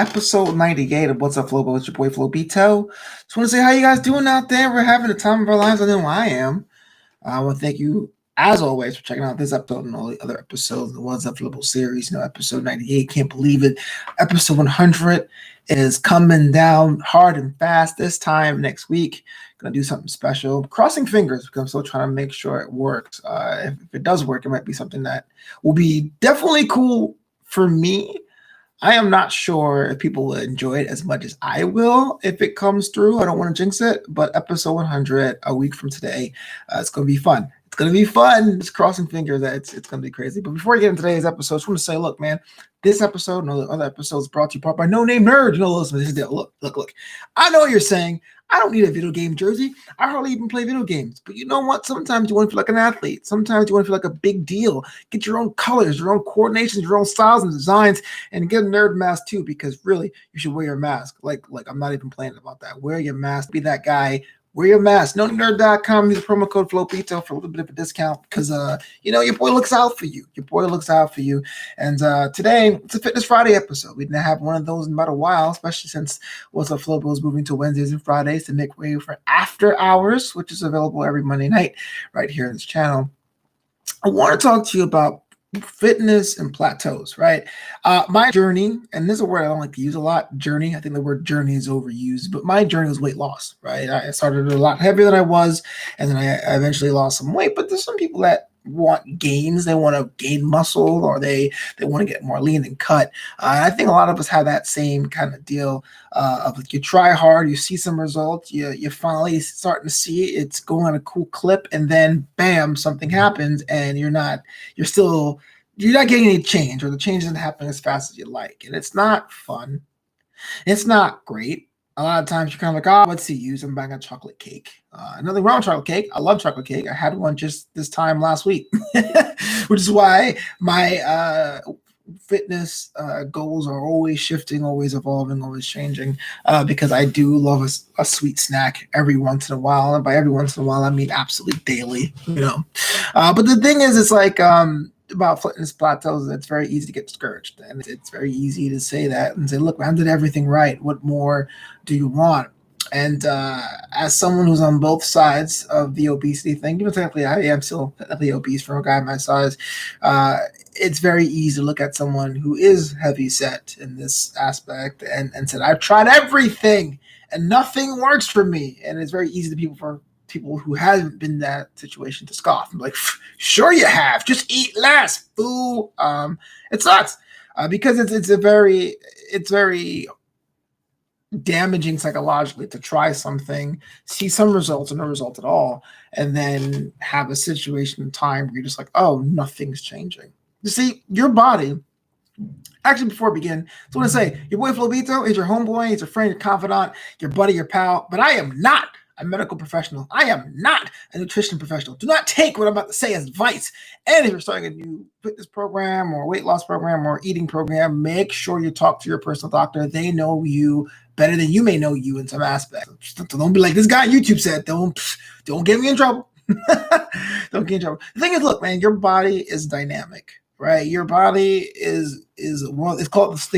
episode 98 of What's Up Flobo. It's your boy Flobito. Just want to say how you guys doing out there. We're having the time of our lives. I know I am. I want to thank you, as always, for checking out this episode and all the other episodes of the What's Up Flobo series. Episode 98. Can't believe it. Episode 100 is coming down hard and fast this time next week. Gonna do something special. Crossing fingers because I'm still trying to make sure it works. If it does work, it might be something that will be definitely cool for me. I am not sure if people will enjoy it as much as I will if it comes through. I don't want to jinx it, but episode 100, a week from today, it's going to be fun. It's going to be fun. Just crossing fingers that it's going to be crazy. But before I get into today's episode, I just want to say, look, man, this episode and all the other episodes brought to you by No Name Nerd. Listen, this is the look. I know what you're saying. I don't need a video game jersey. I hardly even play video games. But you know what? Sometimes you want to feel like an athlete. Sometimes you want to feel like a big deal. Get your own colors, your own coordinations, your own styles and designs, and get a nerd mask too, because really, you should wear your mask. Like I'm not even playing about that. Wear your mask. Be that guy. Wear your mask. NoNameNerd.com. Use the promo code FLOBITO for a little bit of a discount because, your boy looks out for you. And today, it's a Fitness Friday episode. We didn't have one of those in about a while, especially since What's Up Flobo is moving to Wednesdays and Fridays to make way for After Hours, which is available every Monday night right here on this channel. I want to talk to you about fitness and plateaus, right? My journey, and this is a word I don't like to use a lot, journey. I think the word journey is overused, but my journey was weight loss, right? I started a lot heavier than I was, and then I eventually lost some weight, but there's some people that want gains. They want to gain muscle, or they want to get more lean and cut. I think a lot of us have that same kind of deal of like you try hard, you see some results, you finally starting to see it's going on a cool clip, and then bam, something happens, and you're not getting any change, or the change isn't happening as fast as you'd like, and it's not fun. It's not great. A lot of times you're kind of like, what's the use? I'm buying a chocolate cake. Nothing wrong with chocolate cake. I love chocolate cake. I had one just this time last week, which is why my fitness goals are always shifting, always evolving, always changing, because I do love a sweet snack every once in a while. And by every once in a while, I mean absolutely daily, But the thing is, it's like about fitness plateaus, it's very easy to get discouraged, and it's very easy to say that and say, look, I did everything right. What more do you want? And as someone who's on both sides of the obesity thing, even technically I am still technically obese for a guy my size, it's very easy to look at someone who is heavy set in this aspect and said, I've tried everything and nothing works for me. And it's very easy for people who haven't been in that situation to scoff. I'm like, sure you have. Just eat less, fool. It sucks because it's very damaging psychologically to try something, see some results or no result at all, and then have a situation in time where you're just like, oh, nothing's changing. You see, your body. Actually, before we begin, I want to say your boy Flobito is your homeboy, he's your friend, your confidant, your buddy, your pal, but I am not a medical professional. I am not a nutrition professional. Do not take what I'm about to say as advice. And if you're starting a new fitness program or weight loss program or eating program, make sure you talk to your personal doctor. They know you better than you may know you in some aspect. Don't be like this guy on YouTube said. Don't get me in trouble. Don't get in trouble. The thing is, look, man, your body is dynamic. Right, your body is well. They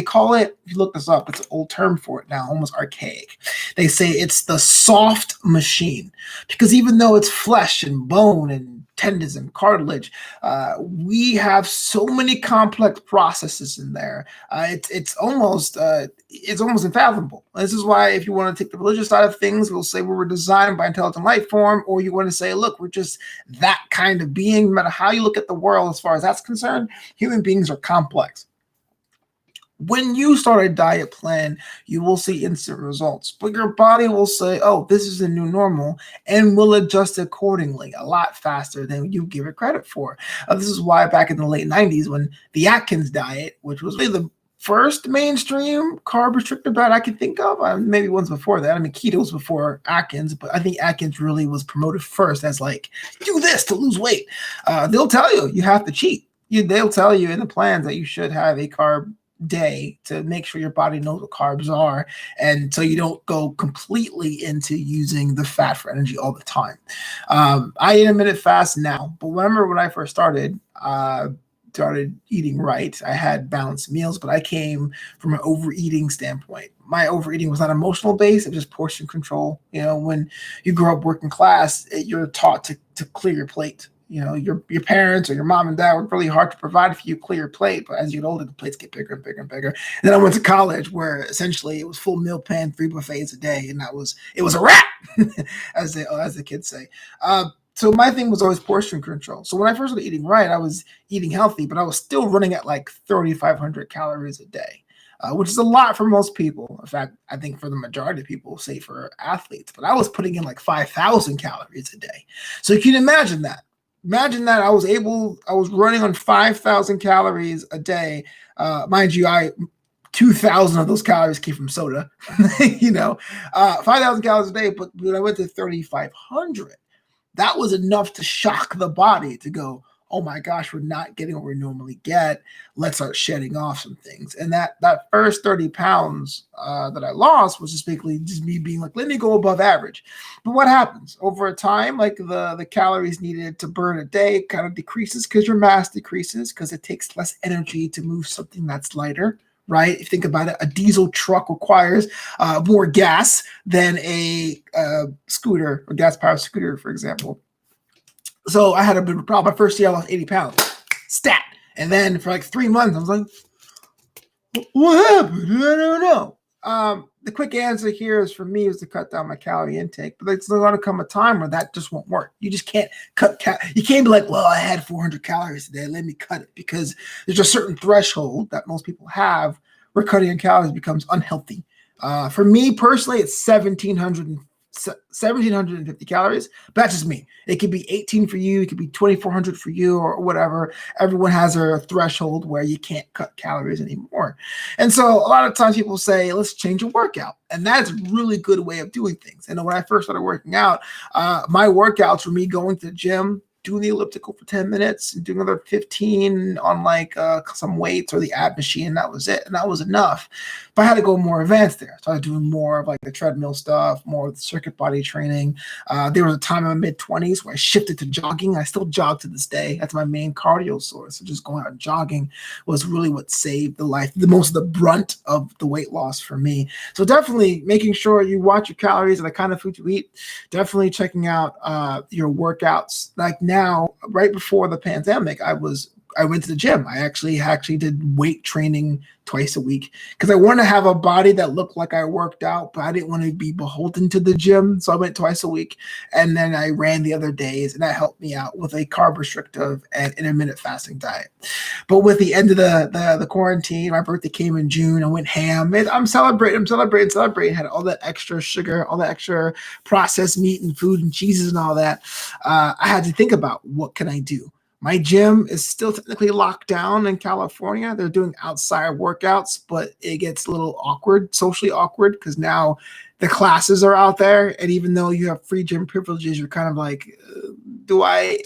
call it. If you look this up, it's an old term for it now, almost archaic. They say it's the soft machine because even though it's flesh and bone and tendons and cartilage, we have so many complex processes in there. It's almost unfathomable. This is why if you want to take the religious side of things, we'll say we were designed by intelligent life form, or you want to say, look, we're just that kind of being. No matter how you look at the world, as far as that's concerned, human beings are complex. When you start a diet plan, you will see instant results, but your body will say, oh, this is the new normal, and will adjust accordingly a lot faster than you give it credit for. This is why back in the late 90s, when the Atkins diet, which was really the first mainstream carb restricted diet I can think of, maybe ones before that. I mean, keto was before Atkins, but I think Atkins really was promoted first as like, do this to lose weight. They'll tell you have to cheat. They'll tell you in the plans that you should have a carb day to make sure your body knows what carbs are, and so you don't go completely into using the fat for energy all the time. I intermittent fast now, but remember when I first started, started eating right. I had balanced meals, but I came from an overeating standpoint. My overeating was not emotional based; it was just portion control. When you grow up working class, you're taught to clear your plate. Your parents or your mom and dad worked really hard to provide for you, clear your plate. But as you get older, the plates get bigger and bigger and bigger. And then I went to college, where essentially it was full meal plan, 3 buffets a day, and it was a wrap, as the kids say. So my thing was always portion control. So when I first started eating right, I was eating healthy, but I was still running at like 3,500 calories a day, which is a lot for most people. In fact, I think for the majority of people, say for athletes, but I was putting in like 5,000 calories a day. So you can imagine that. Imagine that I was running on 5,000 calories a day. Mind you, 2,000 of those calories came from soda, 5,000 calories a day. But when I went to 3,500, that was enough to shock the body to go, oh my gosh, we're not getting what we normally get. Let's start shedding off some things. And that first 30 pounds that I lost was just basically just me being like, let me go above average. But what happens over time, like the calories needed to burn a day kind of decreases because your mass decreases because it takes less energy to move something that's lighter. Right? If you think about it, a diesel truck requires more gas than a scooter or gas-powered scooter, for example. So I had a bit of a problem. My first year, I lost 80 pounds. Stat. And then for like 3 months, I was like, what happened? I don't know. The quick answer here is for me is to cut down my calorie intake. But there's going to come a time where that just won't work. You just can't you can't be like, well, I had 400 calories today. Let me cut it. Because there's a certain threshold that most people have where cutting your calories becomes unhealthy. For me personally, it's 1,750 calories, but that's just me. It could be 18 for you, it could be 2,400 for you, or whatever. Everyone has their threshold where you can't cut calories anymore. And so a lot of times people say, let's change your workout. And that's a really good way of doing things. And when I first started working out, my workouts were me going to the gym, doing the elliptical for 10 minutes, doing another 15 on like some weights or the ab machine. That was it. And that was enough. But I had to go more advanced there. So I started doing more of like the treadmill stuff, more of the circuit body training. There was a time in my mid-20s where I shifted to jogging. I still jog to this day. That's my main cardio source. So just going out and jogging was really what saved the life, the most of the brunt of the weight loss for me. So definitely making sure you watch your calories and the kind of food you eat. Definitely checking out your workouts. Like now, right before the pandemic, I went to the gym. I actually did weight training twice a week because I wanted to have a body that looked like I worked out, but I didn't want to be beholden to the gym. So I went twice a week, and then I ran the other days, and that helped me out with a carb restrictive and intermittent fasting diet. But with the end of the quarantine, my birthday came in June. I went ham. I'm celebrating. Had all that extra sugar, all that extra processed meat and food and cheeses and all that. I had to think about what can I do. My gym is still technically locked down in California. They're doing outside workouts, but it gets a little awkward, socially awkward, because now the classes are out there. And even though you have free gym privileges, you're kind of like, do I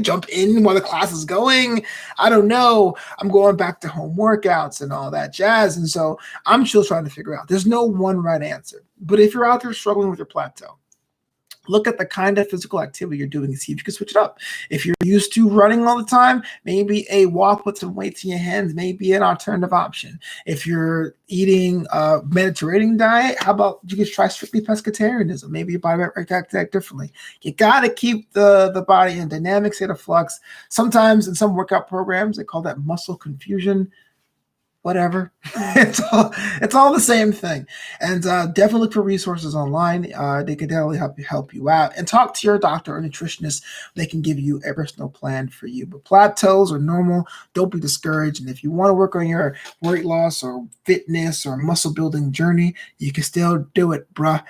jump in while the class is going? I don't know. I'm going back to home workouts and all that jazz. And so I'm still trying to figure out. There's no one right answer. But if you're out there struggling with your plateau, look at the kind of physical activity you're doing and see if you can switch it up. If you're used to running all the time, maybe a walk with some weights in your hands may be an alternative option. If you're eating a Mediterranean diet, how about you just try strictly pescatarianism? Maybe your body might react differently. You got to keep the body in dynamic state of flux. Sometimes in some workout programs, they call that muscle confusion. Whatever. It's all the same thing. And definitely look for resources online. They can definitely help you out. And talk to your doctor or nutritionist. They can give you a personal plan for you. But plateaus are normal. Don't be discouraged. And if you want to work on your weight loss or fitness or muscle building journey, you can still do it, bruh.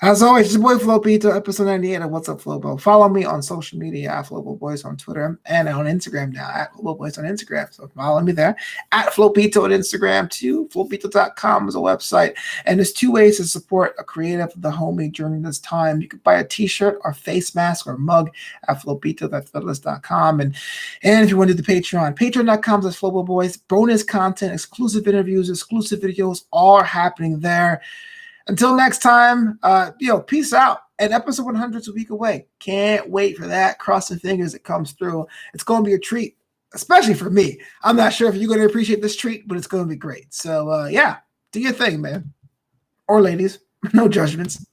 As always, it's your boy Flopito, episode 98 of Wassup Flobo. Follow me on social media at Flobo Boyce on Twitter and on Instagram now at Flobo Boyce on Instagram. So follow me there at Flopito on Instagram too. Flopito.com is a website. And there's 2 ways to support a creative the homie during this time. You can buy a t-shirt or face mask or mug at Flopito, that's Federalist.com. And if you want to do the Patreon, Patreon.com/Flobo Boyce. Bonus content, exclusive interviews, exclusive videos, all are happening there. Until next time, peace out. And episode 100 is a week away. Can't wait for that. Crossing fingers it comes through. It's going to be a treat. especially for me. I'm not sure if you're going to appreciate this treat, but it's going to be great. So, yeah, do your thing, man. Or ladies. No judgments.